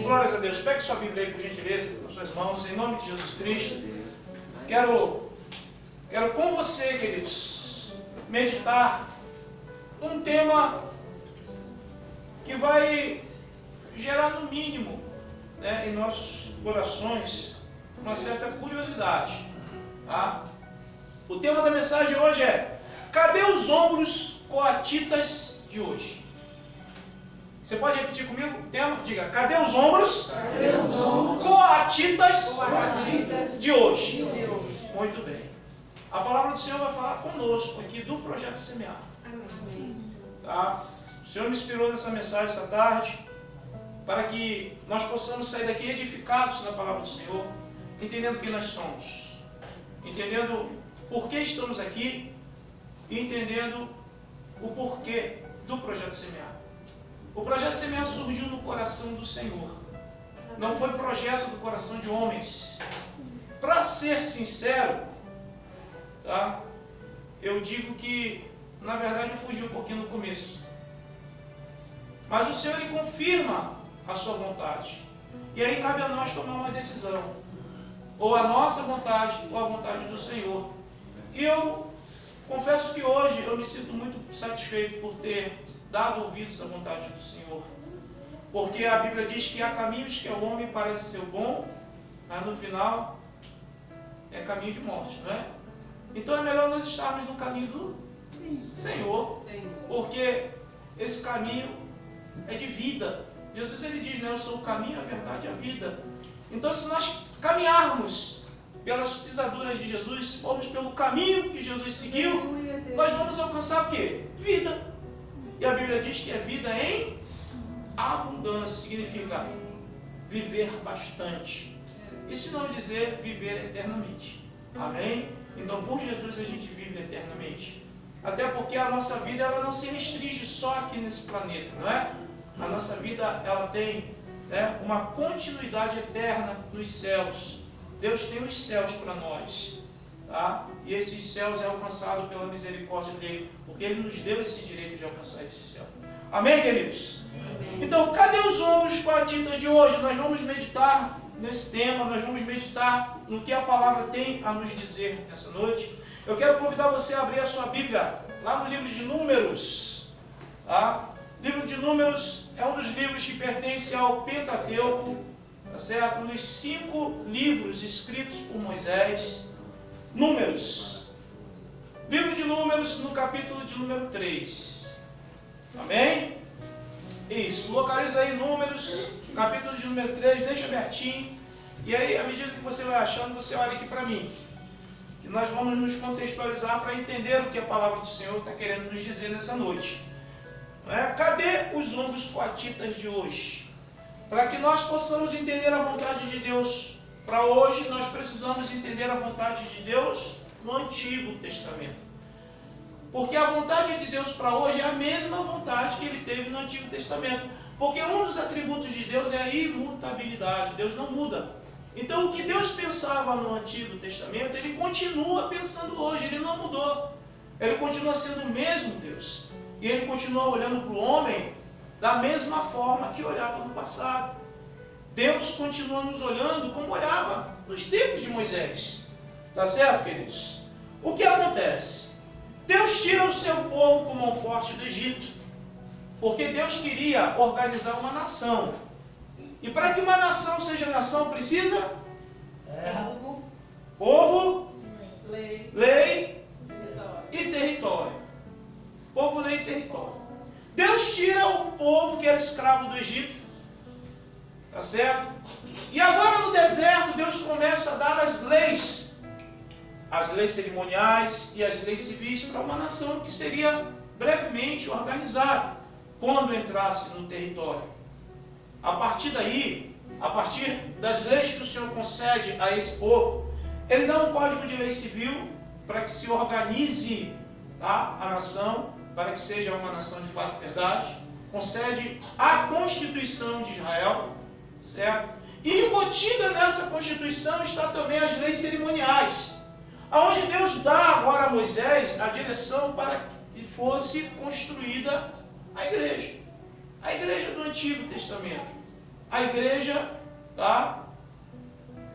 Glórias a Deus. Pegue sua Bíblia aí, por gentileza, com suas mãos, em nome de Jesus Cristo. Quero com você, queridos, meditar um tema que vai gerar, no mínimo, em nossos corações, uma certa curiosidade. Tá? O tema da mensagem hoje é: cadê os ombros coatitas de hoje? Você pode repetir comigo o tema? Diga: cadê os ombros, coatitas de hoje? Muito bem. A palavra do Senhor vai falar conosco aqui do Projeto Semear. Tá? O Senhor me inspirou nessa mensagem essa tarde para que nós possamos sair daqui edificados na palavra do Senhor, entendendo quem nós somos, entendendo por que estamos aqui e entendendo o porquê do Projeto Semear. O Projeto Semear surgiu no coração do Senhor. Não foi projeto do coração de homens. Para ser sincero, tá? Eu digo que, na verdade, eu fugi um pouquinho no começo. Mas o Senhor, Ele confirma a sua vontade. E aí cabe a nós tomar uma decisão. Ou a nossa vontade, ou a vontade do Senhor. E eu confesso que hoje eu me sinto muito satisfeito por ter dado ouvidos à vontade do Senhor. Porque a Bíblia diz que há caminhos que ao homem parece ser bom, mas no final é caminho de morte, não é? Então é melhor nós estarmos no caminho do Senhor, porque esse caminho é de vida. Jesus, Ele diz, né? Eu sou o caminho, a verdade e a vida. Então, se nós caminharmos pelas pisaduras de Jesus, se formos pelo caminho que Jesus seguiu, nós vamos alcançar o quê? Vida. E a Bíblia diz que é vida em abundância, significa viver bastante. E se não dizer viver eternamente. Amém? Então, por Jesus a gente vive eternamente. Até porque a nossa vida ela não se restringe só aqui nesse planeta, não é? A nossa vida ela tem uma continuidade eterna nos céus. Deus tem os céus para nós. Tá? E esses céus é alcançado pela misericórdia dele, porque ele nos deu esse direito de alcançar esse céu. Amém, queridos? Amém. Então, cadê os ombros coatitas de hoje? Nós vamos meditar nesse tema, nós vamos meditar no que a palavra tem a nos dizer nessa noite. Eu quero convidar você a abrir a sua Bíblia lá no livro de Números. Tá? O livro de Números é um dos livros que pertence ao Pentateuco, tá certo? Um dos 5 livros escritos por Moisés. Números. Livro de Números, no capítulo de número 3. Amém? Isso. Localiza aí Números, capítulo de número 3, deixa abertinho. E aí, à medida que você vai achando, você olha aqui para mim. Que nós vamos nos contextualizar para entender o que a palavra do Senhor está querendo nos dizer nessa noite. Cadê os ombros coatitas de hoje? Para que nós possamos entender a vontade de Deus para hoje, nós precisamos entender a vontade de Deus no Antigo Testamento. Porque a vontade de Deus para hoje é a mesma vontade que Ele teve no Antigo Testamento. Porque um dos atributos de Deus é a imutabilidade. Deus não muda. Então o que Deus pensava no Antigo Testamento, Ele continua pensando hoje. Ele não mudou. Ele continua sendo o mesmo Deus. E Ele continua olhando para o homem da mesma forma que olhava no passado. Deus continua nos olhando como olhava nos tempos de Moisés. Tá certo, queridos? O que acontece? Deus tira o seu povo com mão forte do Egito, porque Deus queria organizar uma nação. E para que uma nação seja nação, precisa povo, lei e território. Povo, lei e território. Deus tira o povo que era escravo do Egito. Tá certo? E agora no deserto, Deus começa a dar as leis cerimoniais e as leis civis para uma nação que seria brevemente organizada quando entrasse no território. A partir daí, a partir das leis que o Senhor concede a esse povo, Ele dá um código de lei civil para que se organize, tá, a nação, para que seja uma nação de fato e verdade. Concede a Constituição de Israel, certo? E embutida nessa Constituição está também as leis cerimoniais, aonde Deus dá agora a Moisés a direção para que fosse construída a igreja do Antigo Testamento. a igreja, tá,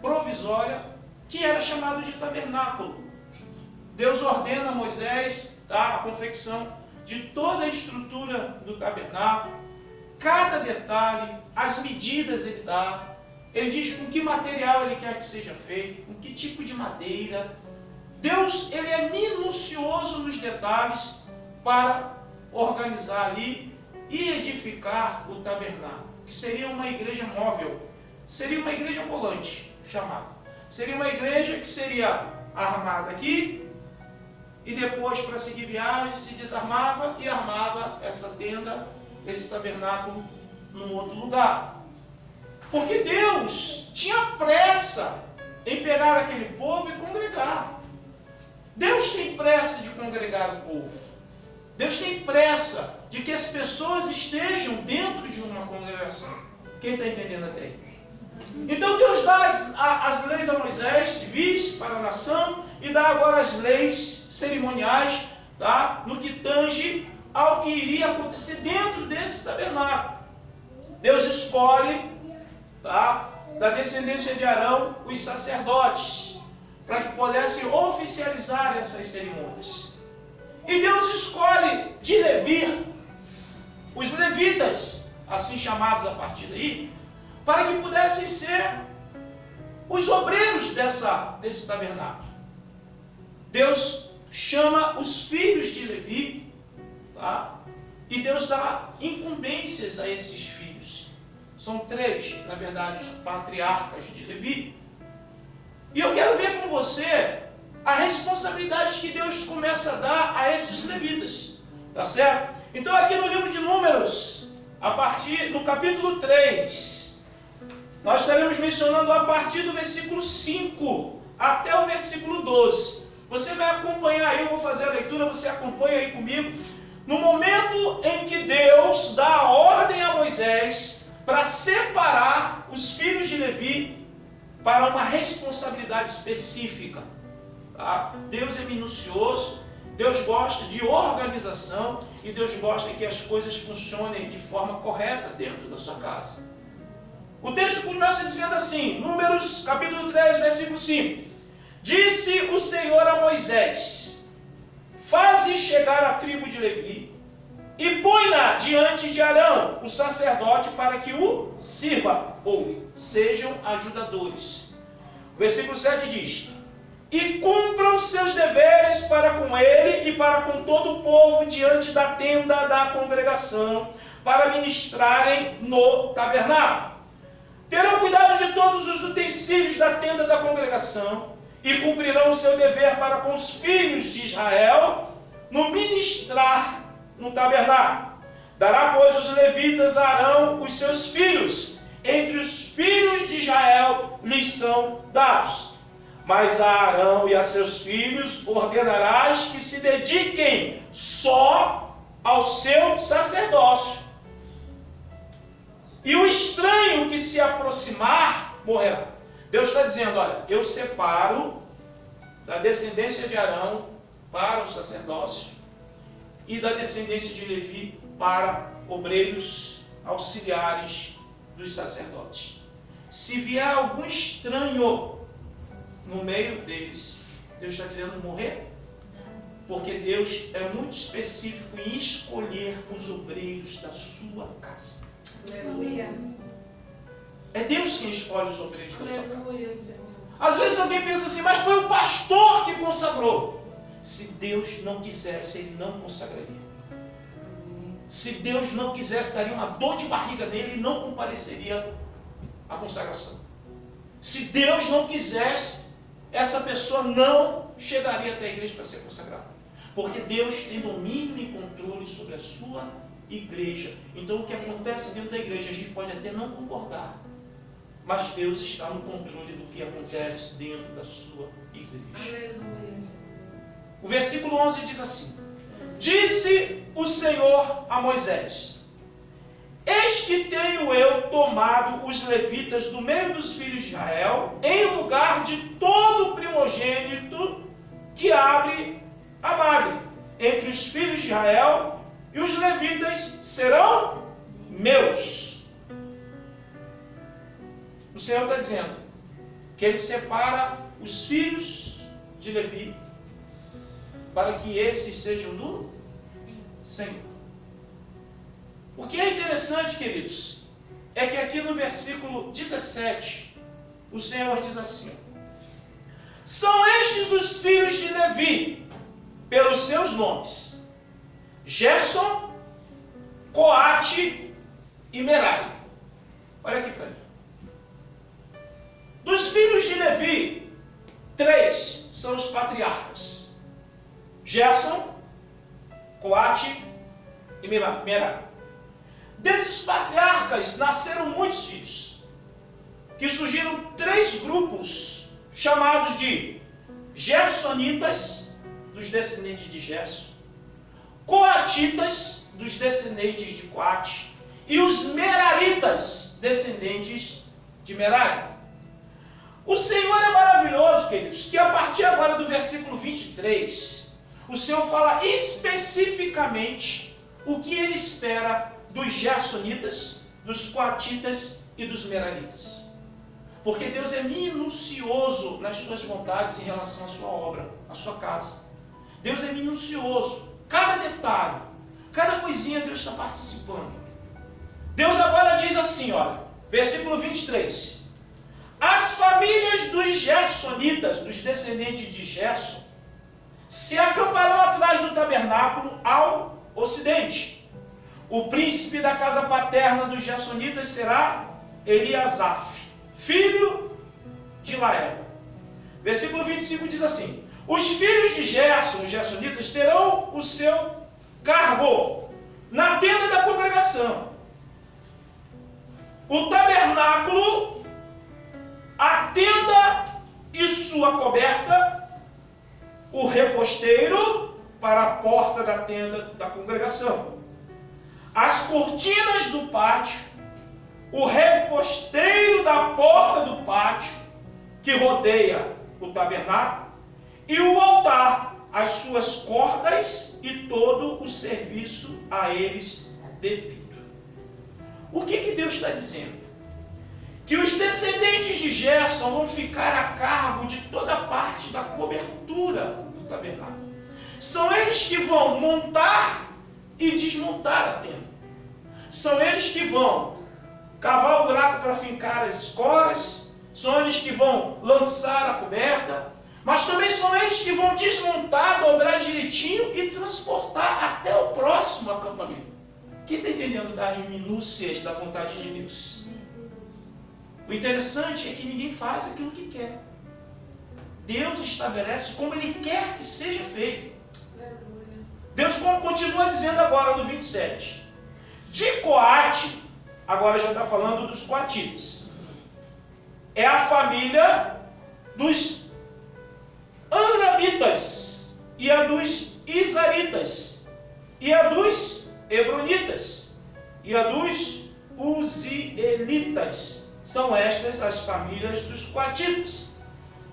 provisória, que era chamado de tabernáculo. Deus ordena a Moisés, tá, a confecção de toda a estrutura do tabernáculo, cada detalhe, as medidas ele dá, ele diz com que material ele quer que seja feito, com que tipo de madeira. Deus, ele é minucioso nos detalhes para organizar ali e edificar o tabernáculo, que seria uma igreja móvel, seria uma igreja volante, chamada. Seria uma igreja que seria armada aqui, e depois, para seguir viagem, se desarmava e armava essa tenda, esse tabernáculo, num outro lugar. Porque Deus tinha pressa em pegar aquele povo e congregar. Deus tem pressa de congregar o povo. Deus tem pressa de que as pessoas estejam dentro de uma congregação. Quem está entendendo até aí? Então Deus dá as leis a Moisés, civis, para a nação, e dá agora as leis cerimoniais, tá, no que tange ao que iria acontecer dentro desse tabernáculo. Deus escolhe, tá, da descendência de Arão, os sacerdotes, para que pudessem oficializar essas cerimônias. E Deus escolhe de Levi, os levitas, assim chamados a partir daí, para que pudessem ser os obreiros desse tabernáculo. Deus chama os filhos de Levi, tá? E Deus dá incumbências a esses filhos. São 3, na verdade, os patriarcas de Levi. E eu quero ver com você a responsabilidade que Deus começa a dar a esses levitas. Tá certo? Então aqui no livro de Números, a partir do capítulo 3, nós estaremos mencionando a partir do versículo 5 até o versículo 12. Você vai acompanhar aí, eu vou fazer a leitura, você acompanha aí comigo. No momento em que Deus dá a ordem a Moisés para separar os filhos de Levi para uma responsabilidade específica. Tá? Deus é minucioso, Deus gosta de organização e Deus gosta que as coisas funcionem de forma correta dentro da sua casa. O texto começa dizendo assim, Números capítulo 3, versículo 5. Disse o Senhor a Moisés, faze chegar a tribo de Levi e põe-na diante de Arão, o sacerdote, para que o sirva, ou sejam ajudadores. O versículo 7 diz, e cumpram seus deveres para com ele e para com todo o povo diante da tenda da congregação, para ministrarem no tabernáculo. Terão cuidado de todos os utensílios da tenda da congregação e cumprirão o seu dever para com os filhos de Israel no ministrar no tabernáculo. Dará, pois, os levitas a Arão os seus filhos. Entre os filhos de Israel lhes são dados. Mas a Arão e a seus filhos ordenarás que se dediquem só ao seu sacerdócio. E o estranho que se aproximar morrerá. Deus está dizendo, olha, eu separo da descendência de Arão para o sacerdócio e da descendência de Levi para obreiros auxiliares dos sacerdotes. Se vier algum estranho no meio deles, Deus está dizendo morrer? Porque Deus é muito específico em escolher os obreiros da sua casa. Aleluia. É Deus quem escolhe os obreiros da sua casa. Às vezes alguém pensa assim, mas foi o pastor que consagrou. Se Deus não quisesse, ele não consagraria. Se Deus não quisesse, daria uma dor de barriga nele e não compareceria à consagração. Se Deus não quisesse, essa pessoa não chegaria até a igreja para ser consagrada. Porque Deus tem domínio e controle sobre a sua igreja. Então o que acontece dentro da igreja, a gente pode até não concordar, mas Deus está no controle do que acontece dentro da sua igreja. O versículo 11 diz assim, disse o Senhor a Moisés, eis que tenho eu tomado os levitas do meio dos filhos de Israel, em lugar de todo primogênito que abre a madre, entre os filhos de Israel, e os levitas serão meus. Senhor está dizendo que Ele separa os filhos de Levi para que esses sejam do Senhor. O que é interessante, queridos, é que aqui no versículo 17, o Senhor diz assim: são estes os filhos de Levi, pelos seus nomes: Gerson, Coate e Merari. Olha aqui para mim. Dos filhos de Levi, 3 são os patriarcas: Gerson, Coate e Merari. Desses patriarcas nasceram muitos filhos, que surgiram 3 grupos chamados de Gersonitas, dos descendentes de Gerson, Coatitas, dos descendentes de Coate, e os Meraritas, descendentes de Merari. O Senhor é maravilhoso, queridos, que a partir agora do versículo 23, o Senhor fala especificamente o que Ele espera dos Gersonitas, dos Coatitas e dos Meraritas. Porque Deus é minucioso nas suas vontades em relação à sua obra, à sua casa. Deus é minucioso. Cada detalhe, cada coisinha Deus está participando. Deus agora diz assim, olha, versículo 23. As famílias dos Gersonitas, dos descendentes de Gerson, se acamparão atrás do tabernáculo ao ocidente. O príncipe da casa paterna dos Gersonitas será Eliasaf, filho de Lael. Versículo 25 diz assim: os filhos de Gerson, os Gersonitas, terão o seu cargo na tenda da congregação, o tabernáculo, a tenda e sua coberta, o reposteiro para a porta da tenda da congregação, as cortinas do pátio, o reposteiro da porta do pátio que rodeia o tabernáculo, e o altar, as suas cordas e todo o serviço a eles devido. O que Deus está dizendo? Que os descendentes de Gerson vão ficar a cargo de toda a parte da cobertura do tabernáculo. São eles que vão montar e desmontar a tenda. São eles que vão cavar o buraco para fincar as escoras, são eles que vão lançar a coberta, mas também são eles que vão desmontar, dobrar direitinho e transportar até o próximo acampamento. Quem está entendendo das minúcias da vontade de Deus? O interessante é que ninguém faz aquilo que quer. Deus estabelece como Ele quer que seja feito. Deus continua dizendo agora no 27. De Coate, agora já está falando dos coatitas. É a família dos Anramitas, e a dos Isaritas, e a dos Hebronitas, e a dos Uzielitas. São estas as famílias dos coatitas.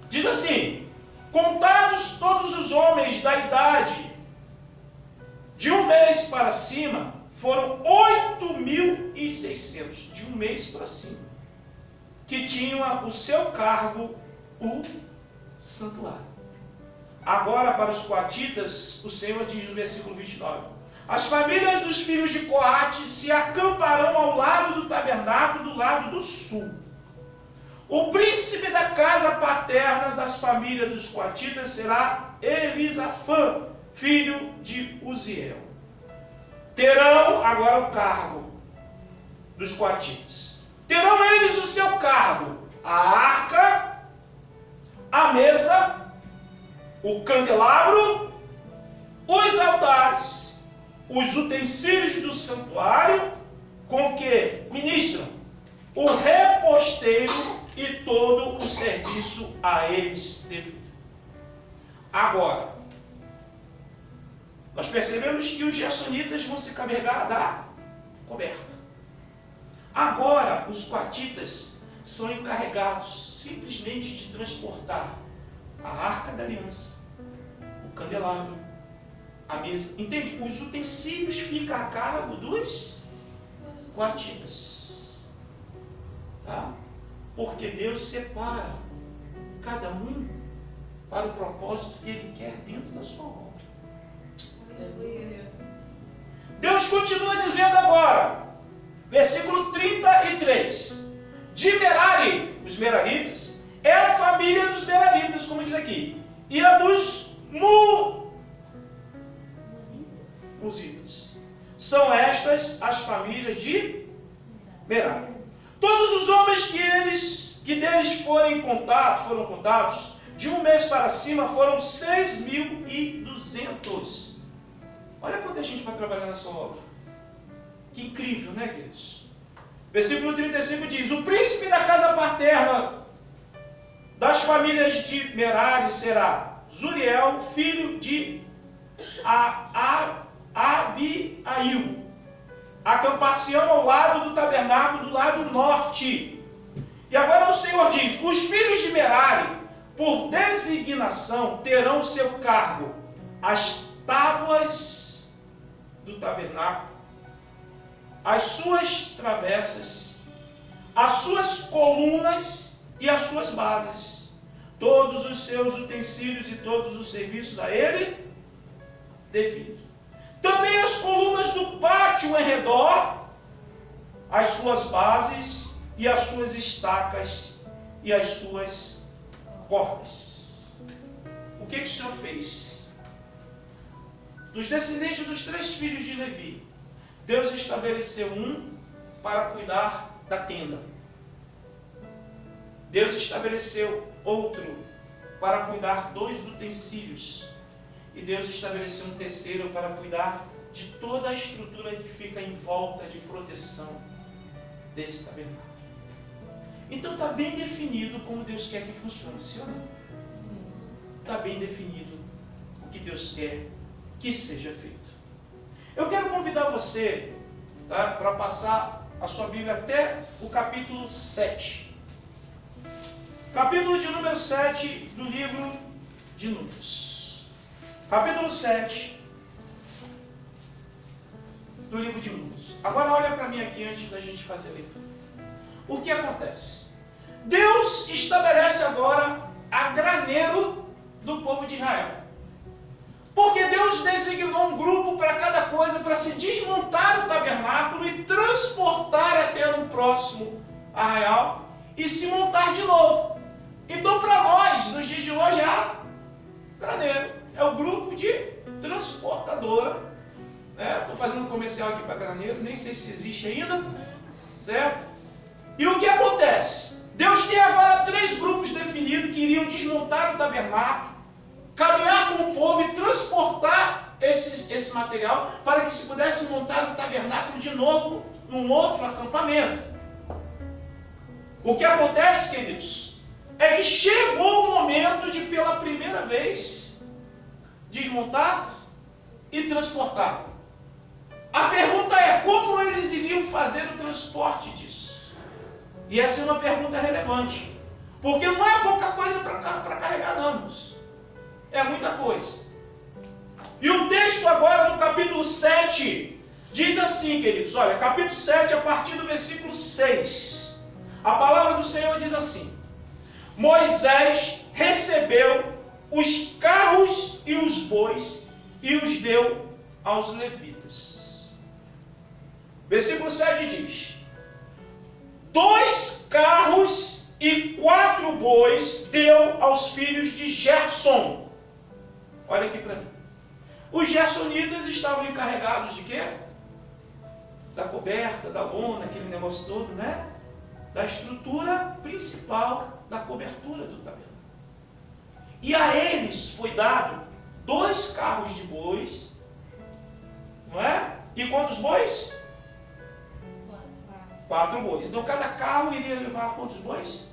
Diz assim: contados todos os homens da idade de 1 mês para cima, foram 8.600, de 1 mês para cima, que tinham o seu cargo o santuário. Agora, para os coatitas, o Senhor diz no versículo 29: as famílias dos filhos de Coate se acamparão ao lado do tabernáculo, do lado do sul. O príncipe da casa paterna das famílias dos coatitas será Elisafã, filho de Uziel. Terão agora o cargo dos coatitas. Terão eles o seu cargo: a arca, a mesa, o candelabro, os altares, os utensílios do santuário, com que ministram, o reposteiro e todo o serviço a eles devido. Agora, nós percebemos que os gersonitas vão se carregar da coberta. Agora, os coatitas são encarregados simplesmente de transportar a arca da aliança, o candelabro, a mesa. Entende? Os utensílios ficam a cargo dos coatitas. Tá? Porque Deus separa cada um para o propósito que Ele quer dentro da sua obra. Deus continua dizendo agora, versículo 33. De Merari, os meraritas, é a família dos meraritas, como diz aqui, e a dos Muzitas. São estas as famílias de Merari. Todos os homens que deles foram contados, de um mês para cima, foram 6.200. Olha quanta gente para trabalhar nessa obra. Que incrível, né, queridos? Versículo 35 diz: o príncipe da casa paterna das famílias de Merari será Zuriel, filho de Abiail. Acampação ao lado do tabernáculo, do lado norte. E agora o Senhor diz: os filhos de Merari, por designação, terão o seu cargo as tábuas do tabernáculo, as suas travessas, as suas colunas e as suas bases, todos os seus utensílios e todos os serviços a ele devido. Também as colunas do pátio em redor, as suas bases e as suas estacas e as suas cordas. O que o Senhor fez? Dos descendentes dos 3 filhos de Levi, Deus estabeleceu um para cuidar da tenda. Deus estabeleceu outro para cuidar 2 utensílios. E Deus estabeleceu um terceiro para cuidar de toda a estrutura que fica em volta de proteção desse tabernáculo. Então está bem definido como Deus quer que funcione, sim ou não? Está bem definido o que Deus quer que seja feito. Eu quero convidar você, tá, para passar a sua Bíblia até o capítulo 7. Capítulo de número 7 do livro de Números. Capítulo 7 do livro de Números. Agora olha para mim aqui antes da gente fazer a leitura. O que acontece? Deus estabelece agora a graneiro do povo de Israel. Porque Deus designou um grupo para cada coisa, para se desmontar o tabernáculo e transportar até um próximo arraial e se montar de novo. Então, para nós, nos dias de hoje, é graneiro. É o grupo de transportadora. Estou fazendo comercial aqui para graneiro, nem sei se existe ainda, certo? E o que acontece? Deus tem agora 3 grupos definidos que iriam desmontar o tabernáculo, caminhar com o povo e transportar esse material para que se pudesse montar o tabernáculo de novo num outro acampamento. O que acontece, queridos, é que chegou o momento de, pela primeira vez, desmontar e transportar. A pergunta é, como eles iriam fazer o transporte disso? E essa é uma pergunta relevante, porque não é pouca coisa para carregar, não, irmãos. É muita coisa. E o texto agora no capítulo 7 diz assim, queridos, olha, capítulo 7 a partir do versículo 6. A palavra do Senhor diz assim: Moisés recebeu os carros e os bois e os deu aos levitas. Versículo 7 diz: 2 carros e 4 bois deu aos filhos de Gerson. Olha aqui para mim. Os gersonitas estavam encarregados de quê? Da coberta, da lona, aquele negócio todo, né? Da estrutura principal da cobertura do tabernáculo. E a eles foi dado 2 carros de bois, não é? E quantos bois? 4 bois. Então cada carro iria levar quantos bois?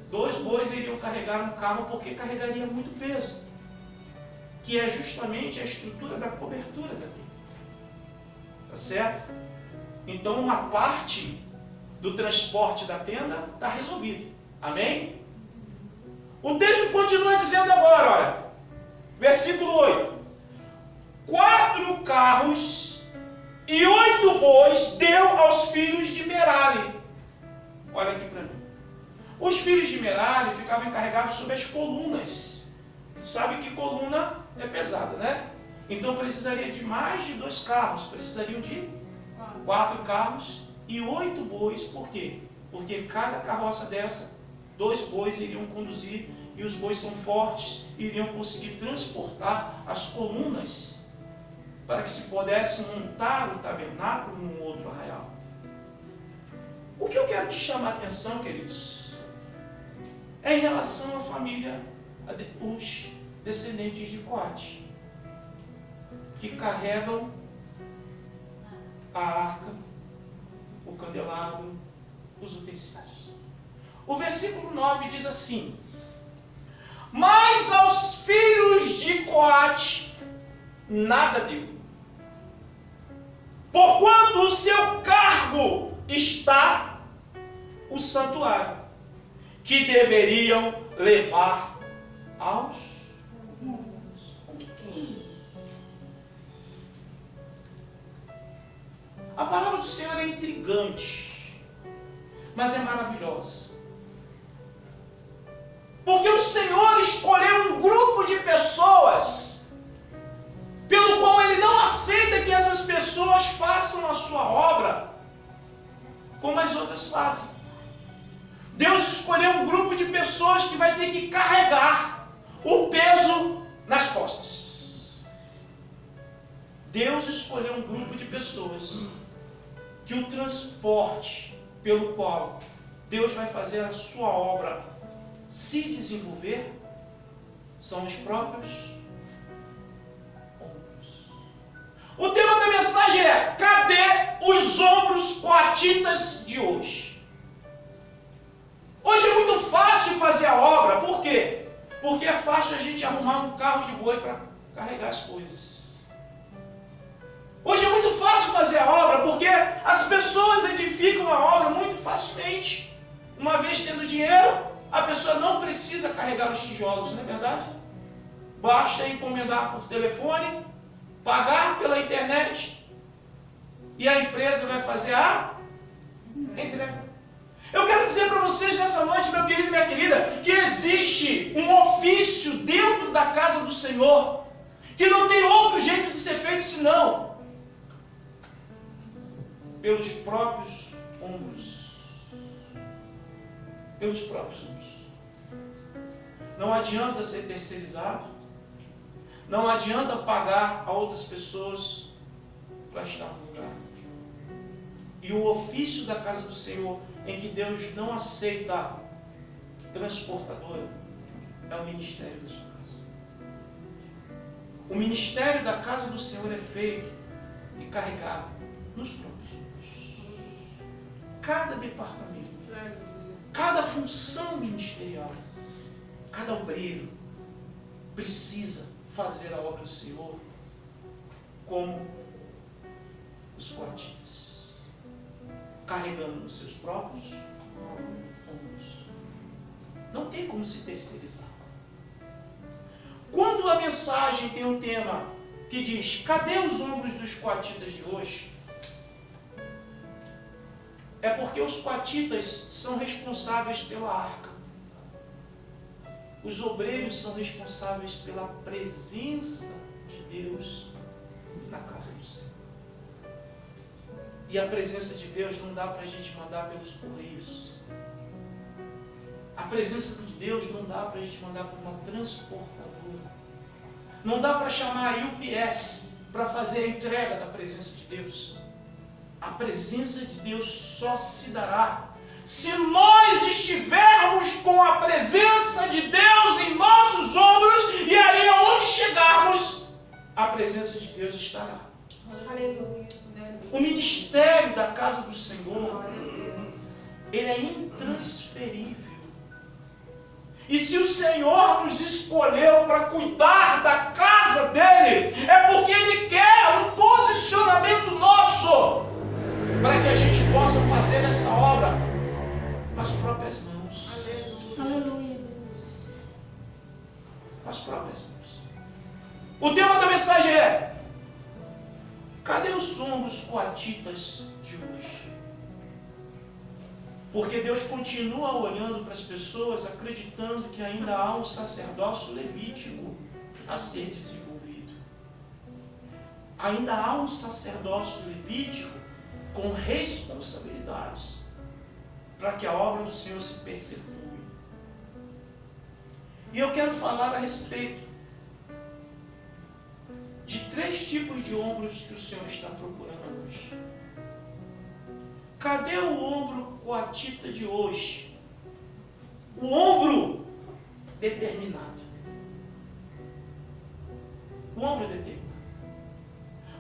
2 bois iriam carregar um carro, porque carregaria muito peso, que é justamente a estrutura da cobertura da tenda. Tá certo? Então uma parte do transporte da tenda está resolvido. Amém? O texto continua dizendo agora, olha, versículo 8: 4 carros e 8 bois deu aos filhos de Merari. Olha aqui para mim. Os filhos de Merari ficavam encarregados sobre as colunas. Sabe que coluna é pesada, né? Então precisaria de mais de 2 carros. Precisariam de 4 carros e 8 bois. Por quê? Porque cada carroça dessa, 2 bois iriam conduzir, e os bois são fortes e iriam conseguir transportar as colunas para que se pudesse montar o tabernáculo num outro arraial. O que eu quero te chamar a atenção, queridos, é em relação à família, os descendentes de Coate, que carregam a arca, o candelabro, os utensílios. O versículo 9 diz assim: mas aos filhos de Coate nada deu, porquanto o seu cargo está o santuário, que deveriam levar aos montes. A palavra do Senhor é intrigante, mas é maravilhosa. Porque o Senhor escolheu um grupo de pessoas, pelo qual Ele não aceita que essas pessoas façam a sua obra como as outras fazem. Deus escolheu um grupo de pessoas que vai ter que carregar o peso nas costas. Deus escolheu um grupo de pessoas que o transporte pelo qual Deus vai fazer a sua obra se desenvolver são os próprios ombros. O tema da mensagem é: cadê os ombros coatitas de hoje? Hoje é muito fácil fazer a obra. Por quê? Porque é fácil a gente arrumar um carro de boi para carregar as coisas. Hoje é muito fácil fazer a obra porque as pessoas edificam a obra muito facilmente. Uma vez tendo dinheiro, a pessoa não precisa carregar os tijolos, não é verdade? Basta encomendar por telefone, pagar pela internet, e a empresa vai fazer a entrega. Eu quero dizer para vocês nessa noite, meu querido e minha querida, que existe um ofício dentro da casa do Senhor, que não tem outro jeito de ser feito senão pelos próprios ombros. Pelos próprios ombros. Não adianta ser terceirizado, não adianta pagar a outras pessoas para estar no lugar. E o ofício da casa do Senhor, em que Deus não aceita transportadora, é o ministério da sua casa. O ministério da casa do Senhor é feito e carregado nos próprios ombros. Cada departamento, cada função ministerial, cada obreiro precisa fazer a obra do Senhor como os coatitas, carregando nos seus próprios ombros. Não tem como se terceirizar. Quando a mensagem tem um tema que diz: cadê os ombros dos coatitas de hoje? É porque os coatitas são responsáveis pela arca. Os obreiros são responsáveis pela presença de Deus na casa do Senhor. E a presença de Deus não dá para a gente mandar pelos correios. A presença de Deus não dá para a gente mandar por uma transportadora. Não dá para chamar a UPS para fazer a entrega da presença de Deus. A presença de Deus só se dará se nós estivermos com a presença de Deus em nossos ombros, e aí aonde chegarmos, a presença de Deus estará. Aleluia. O ministério da casa do Senhor, ele é intransferível. E se o Senhor nos escolheu para cuidar da casa dele, é porque Ele quer um posicionamento nosso, para que a gente possa fazer essa obra com as próprias mãos. Aleluia. Com as próprias mãos. O tema da mensagem é: cadê os ombros coatitas de hoje? Porque Deus continua olhando para as pessoas, acreditando que ainda há um sacerdócio levítico a ser desenvolvido. Ainda há um sacerdócio levítico com responsabilidades para que a obra do Senhor se perpetue. E eu quero falar a respeito de 3 tipos de ombros que o Senhor está procurando hoje. Cadê o ombro coatita de hoje? O ombro determinado. O ombro determinado.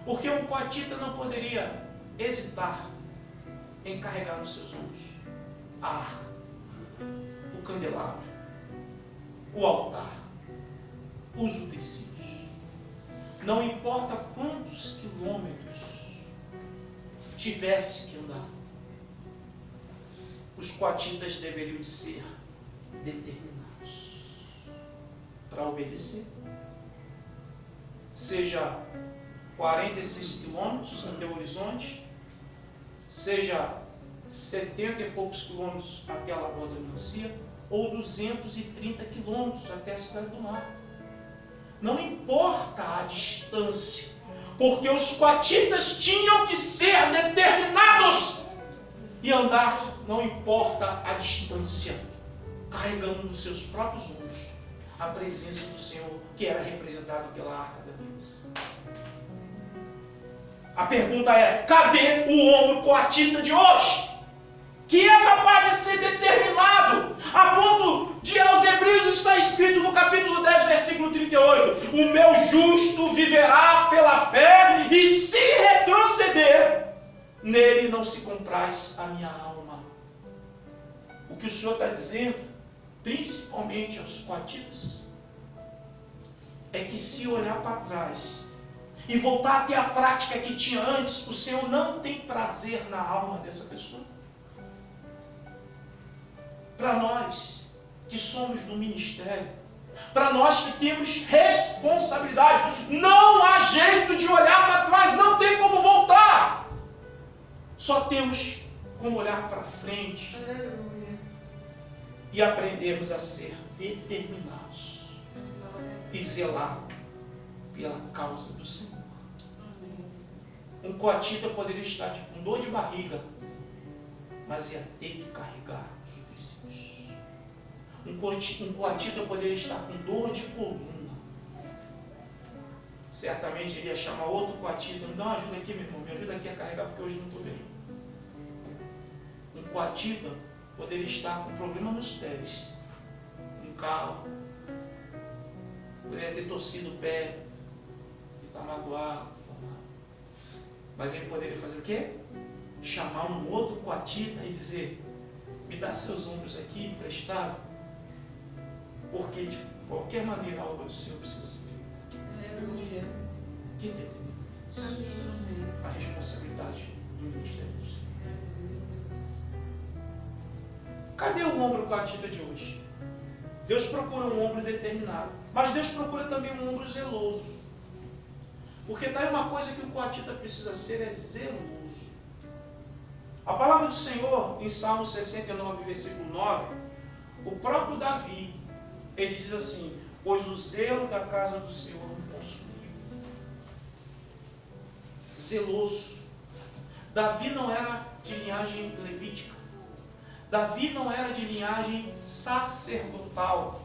Porque um coatita não poderia hesitar em carregar nos seus ombros a arca, o candelabro, o altar, os utensílios. Não importa quantos quilômetros tivesse que andar, os coatitas deveriam de ser determinados para obedecer. Seja 46 quilômetros até o horizonte, seja 70 e poucos quilômetros até a Lagoa da Melancia, ou 230 quilômetros até a Cidade do Mar. Não importa a distância, porque os coatitas tinham que ser determinados e andar, não importa a distância, carregando nos seus próprios ombros a presença do Senhor, que era representada pela Arca da Aliança. A pergunta é: cadê o ombro coatita de hoje? Que é capaz de ser determinado, a ponto de aos Hebreus está escrito no capítulo 10, versículo 38, o meu justo viverá pela fé, e se retroceder, nele não se compraz a minha alma. O que o Senhor está dizendo, principalmente aos coatitas, é que se olhar para trás e voltar a ter a prática que tinha antes, o Senhor não tem prazer na alma dessa pessoa. Para nós que somos do ministério, para nós que temos responsabilidade, não há jeito de olhar para trás, não tem como voltar. Só temos como olhar para frente. Aleluia. E aprendermos a ser determinados e zelar pela causa do Senhor. Um coatita poderia estar com dor de barriga, mas ia ter que carregar os utensílios. Um coatita poderia estar com dor de coluna. Certamente ele ia chamar outro coatita: me dá uma ajuda aqui, meu irmão, me ajuda aqui a carregar, porque hoje não estou bem. Um coatita poderia estar com problema nos pés, um carro, poderia ter torcido o pé, e está magoado. Mas ele poderia fazer o quê? Chamar um outro coatita e dizer: me dá seus ombros aqui emprestado, porque de qualquer maneira a obra do Senhor precisa ser feita. Aleluia. Quem está entendendo? A responsabilidade do ministério do Senhor. Cadê o ombro coatita de hoje? Deus procura um ombro determinado, mas Deus procura também um ombro zeloso. Porque está aí uma coisa que o coatita precisa ser: é zeloso. A palavra do Senhor, em Salmo 69, versículo 9, o próprio Davi, ele diz assim: pois o zelo da casa do Senhor me consumiu. Zeloso. Davi não era de linhagem levítica. Davi não era de linhagem sacerdotal.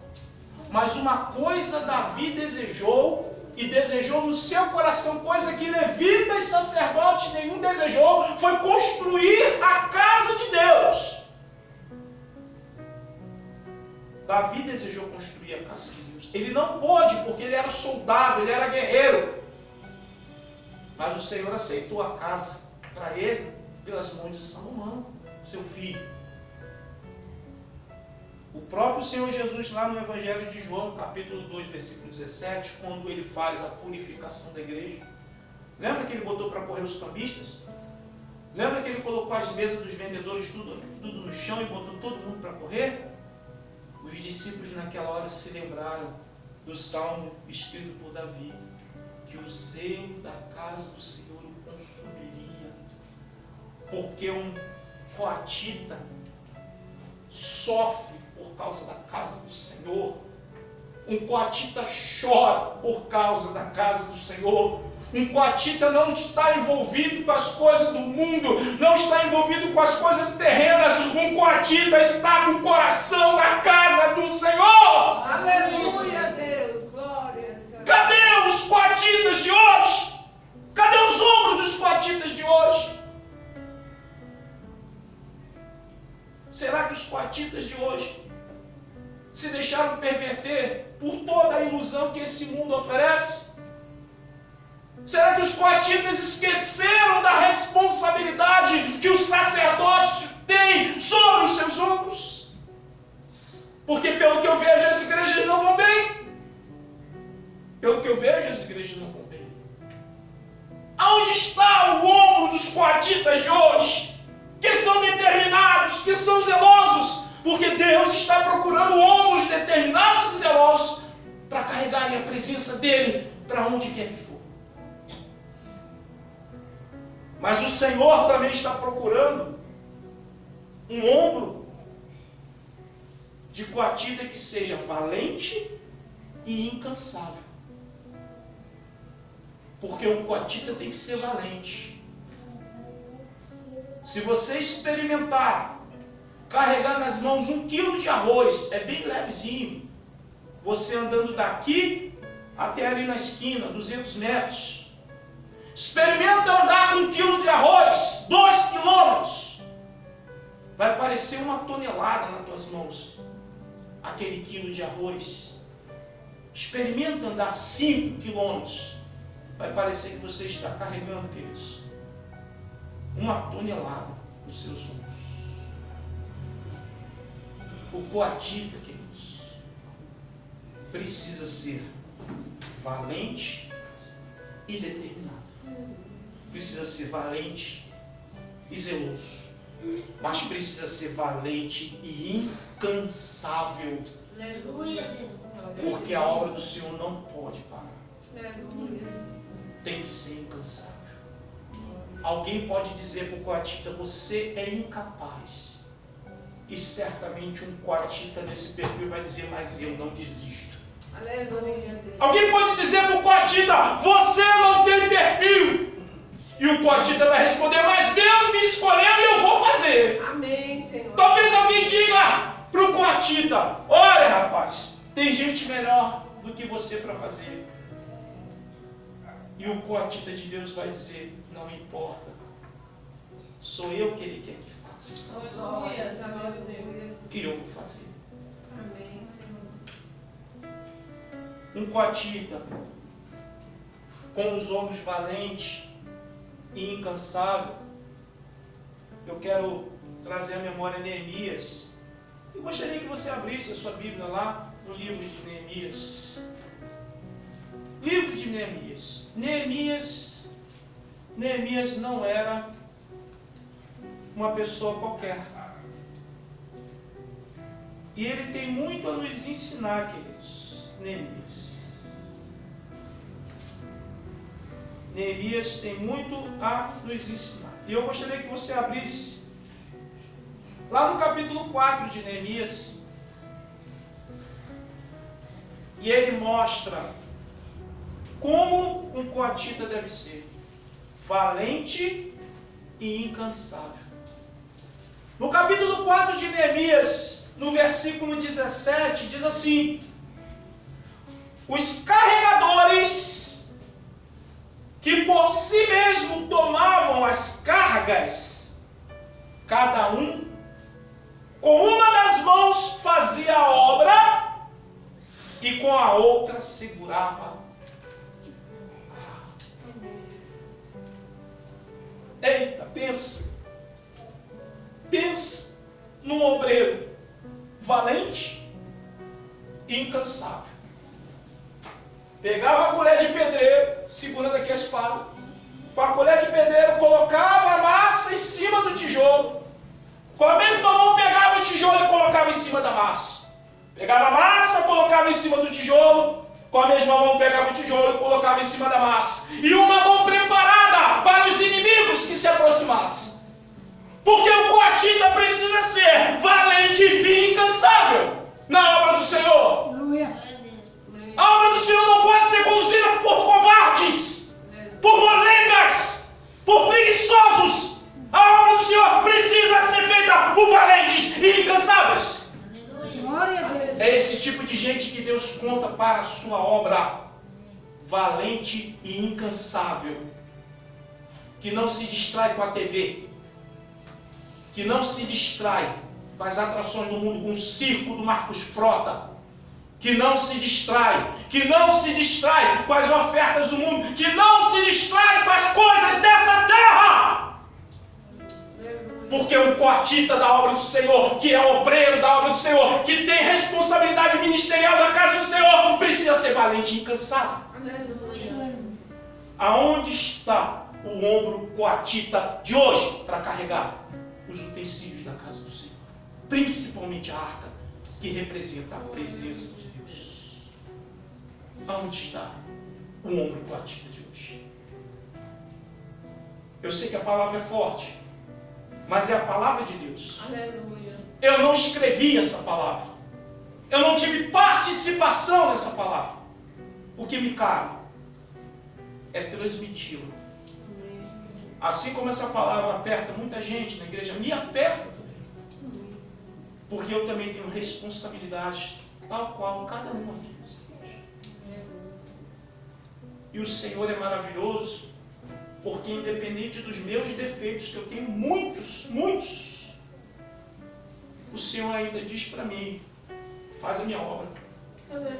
Mas uma coisa Davi desejou, e desejou no seu coração, coisa que levita e sacerdote nenhum desejou, foi construir a casa de Deus. Davi desejou construir a casa de Deus. Ele não pôde, porque ele era soldado, ele era guerreiro. Mas o Senhor aceitou a casa para ele pelas mãos de Salomão, seu filho. O próprio Senhor Jesus, lá no Evangelho de João, capítulo 2, versículo 17, quando ele faz a purificação da igreja, lembra que ele botou para correr os cambistas? Lembra que ele colocou as mesas dos vendedores tudo no chão e botou todo mundo para correr? Os discípulos naquela hora se lembraram do salmo escrito por Davi, que o zelo da casa do Senhor o consumiria, porque um coatita sofre por causa da casa do Senhor. Um coatita chora por causa da casa do Senhor. Um coatita não está envolvido com as coisas do mundo, não está envolvido com as coisas terrenas. Um coatita está com o coração na casa do Senhor. Aleluia, Deus, glória. Cadê os coatitas de hoje? Cadê os ombros dos coatitas de hoje? Será que os coatitas de hoje se deixaram perverter por toda a ilusão que esse mundo oferece? Será que os coatitas esqueceram da responsabilidade que o sacerdócio tem sobre os seus ombros? Porque pelo que eu vejo, as igrejas não vão bem. Pelo que eu vejo, as igrejas não vão bem. Aonde está o ombro dos coatitas de hoje? Que são determinados, que são zelosos. Porque Deus está procurando ombros determinados e zelosos para carregarem a presença dEle para onde quer que for. Mas o Senhor também está procurando um ombro de coatita que seja valente e incansável. Porque um coatita tem que ser valente. Se você experimentar carregar nas mãos 1 quilo de arroz, é bem levezinho, você andando daqui até ali na esquina, 200 metros, experimenta andar com 1 quilo de arroz, 2 quilômetros, vai parecer 1 tonelada nas tuas mãos, aquele quilo de arroz. Experimenta andar 5 quilômetros, vai parecer que você está carregando, queridos, 1 tonelada nos seus ombros. O coatita, queridos, precisa ser valente e determinado. Precisa ser valente e zeloso. Mas precisa ser valente e incansável. Aleluia, Deus. Porque a obra do Senhor não pode parar. Tem que ser incansável. Alguém pode dizer para o coatita: você é incapaz. E certamente um coatita nesse perfil vai dizer: mas eu não desisto. Aleluia. Alguém pode dizer para o coatita: você não tem perfil. E o coatita vai responder: mas Deus me escolheu e eu vou fazer. Amém, Senhor. Talvez alguém diga para o coatita: olha, rapaz, tem gente melhor do que você para fazer. E o coatita de Deus vai dizer: não importa, sou eu que Ele quer que faça. E eu vou fazer. Amém, Senhor. Um coatita com os ombros valentes e incansável. Eu quero trazer à memória Neemias. Eu gostaria que você abrisse a sua Bíblia lá no livro de Neemias. Livro de Neemias. Neemias não era uma pessoa qualquer. E ele tem muito a nos ensinar, queridos. Neemias tem muito a nos ensinar. E eu gostaria que você abrisse lá no capítulo 4 de Neemias. E ele mostra como um coatita deve ser: valente e incansável. No capítulo 4 de Neemias, no versículo 17, diz assim: os carregadores que por si mesmo tomavam as cargas, cada um com uma das mãos fazia a obra e com a outra segurava. Eita, pensa num obreiro valente e incansável. Pegava a colher de pedreiro, segurando aqui a espada, com a colher de pedreiro colocava a massa em cima do tijolo, com a mesma mão pegava o tijolo e colocava em cima da massa. Pegava a massa, colocava em cima do tijolo, com a mesma mão pegava o tijolo e colocava em cima da massa. E uma mão preparada para os inimigos que se aproximassem. Porque o coatita precisa ser valente e incansável na obra do Senhor. A obra do Senhor não pode ser conduzida por covardes, por molengas, por preguiçosos. A obra do Senhor precisa ser feita por valentes e incansáveis. É esse tipo de gente que Deus conta para a sua obra. Valente e incansável. Que não se distrai com a TV. Que não se distrai com as atrações do mundo, com o circo do Marcos Frota. Que não se distrai com as ofertas do mundo, que não se distrai com as coisas dessa terra. Porque o coatita da obra do Senhor, que é obreiro da obra do Senhor, que tem responsabilidade ministerial da casa do Senhor, precisa ser valente e incansável. Aonde está o ombro coatita de hoje para carregar os utensílios da casa do Senhor? Principalmente a arca, que representa a presença de Deus. Aonde está o ombro coatita de hoje? Eu sei que a palavra é forte, mas é a palavra de Deus. Aleluia. Eu não escrevi essa palavra. Eu não tive participação nessa palavra. O que me cabe é transmiti-la. Assim como essa palavra aperta muita gente na igreja, me aperta também. Porque eu também tenho responsabilidade, tal qual cada um aqui nessa igreja. E o Senhor é maravilhoso, porque independente dos meus defeitos, que eu tenho muitos, o Senhor ainda diz para mim: faz a minha obra,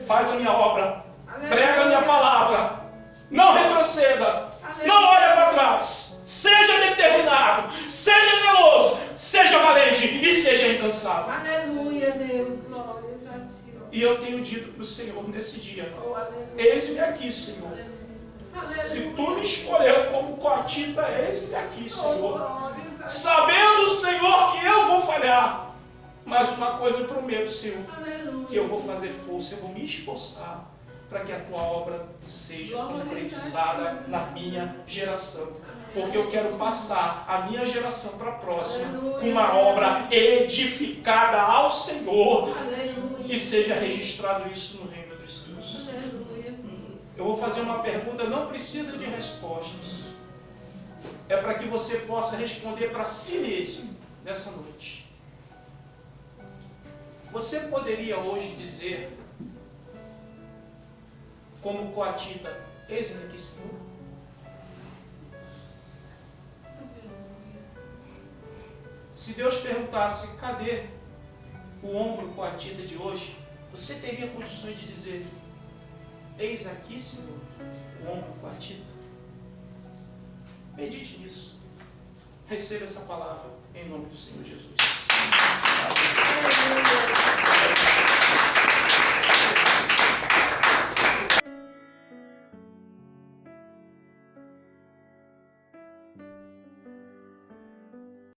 faz a minha obra, prega a minha palavra, não retroceda, não olhe para trás, seja determinado, seja zeloso, seja valente e seja incansável. Aleluia, Deus, glórias a ti. E eu tenho dito para o Senhor nesse dia: Oh, aleluia. eis-me aqui, Senhor. Se tu me escolher como coatita, eis-me aqui, Senhor. Sabendo, Senhor, que eu vou falhar. Mas uma coisa eu prometo, Senhor: que eu vou fazer força, eu vou me esforçar para que a tua obra seja concretizada na minha geração. Porque eu quero passar a minha geração para a próxima com uma obra edificada ao Senhor. E seja registrado isso no reino dos céus. Eu vou fazer uma pergunta, não precisa de respostas. É para que você possa responder para si mesmo nessa noite. Você poderia hoje dizer, como coatita: eis-me aqui, Senhor? Se Deus perguntasse: cadê o ombro coatita de hoje? Você teria condições de dizer: eis aqui, Senhor, o ombro coatita? Medite nisso. Receba essa palavra em nome do Senhor Jesus.